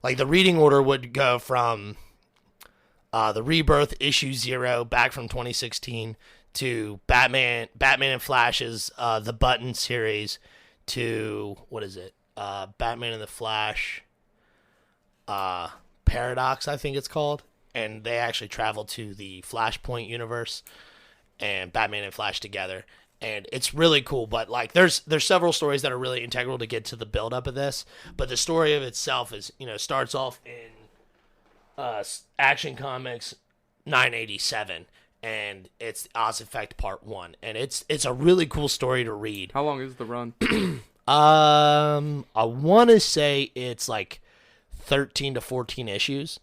Like, the reading order would go from the Rebirth issue 0 back from 2016 to Batman and Flash's The Button series to, what is it? Batman and the Flash Paradox, I think it's called. And they actually travel to the Flashpoint universe and Batman and Flash together. And it's really cool, but like there's several stories that are really integral to get to the buildup of this. But the story of itself is, starts off in Action Comics 987, and it's the Oz Effect Part 1, and it's a really cool story to read. How long is the run? I want to say it's like 13 to 14 issues,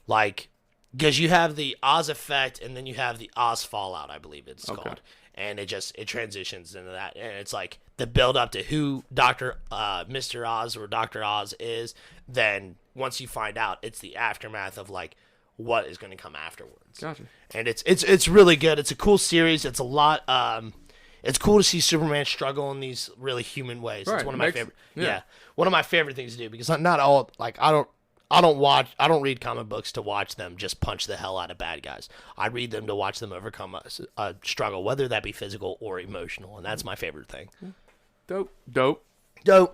like because you have the Oz Effect and then you have the Oz Fallout, I believe it's called. And it transitions into that, and it's like the build up to who Mr. Oz or Dr. Oz is. Then once you find out, it's the aftermath of like what is going to come afterwards. Gotcha. And it's really good. It's a cool series. It's a lot. It's cool to see Superman struggle in these really human ways. Right. It's one of my favorite. Yeah, one of my favorite things to do because not all like I don't read comic books to watch them just punch the hell out of bad guys. I read them to watch them overcome a struggle, whether that be physical or emotional, and that's my favorite thing. Dope. All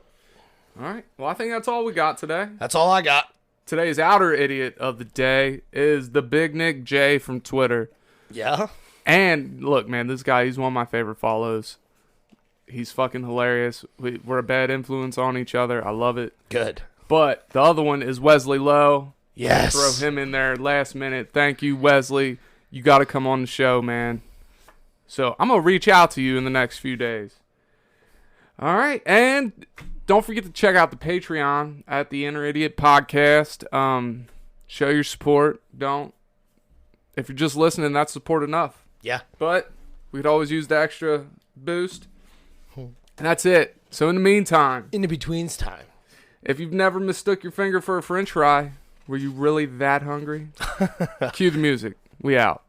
right. Well, I think that's all we got today. That's all I got. Today's outer idiot of the day is the Big Nick J from Twitter. Yeah? And look, man, this guy, he's one of my favorite follows. He's fucking hilarious. We're a bad influence on each other. I love it. Good. But the other one is Wesley Lowe. Yes. Throw him in there last minute. Thank you, Wesley. You got to come on the show, man. So I'm going to reach out to you in the next few days. All right. And don't forget to check out the Patreon at the Inner Idiot Podcast. Show your support. If you're just listening, that's support enough. Yeah. But we'd always use the extra boost. And that's it. So in the meantime. In the betweens time. If you've never mistook your finger for a french fry, were you really that hungry? Cue the music. We out.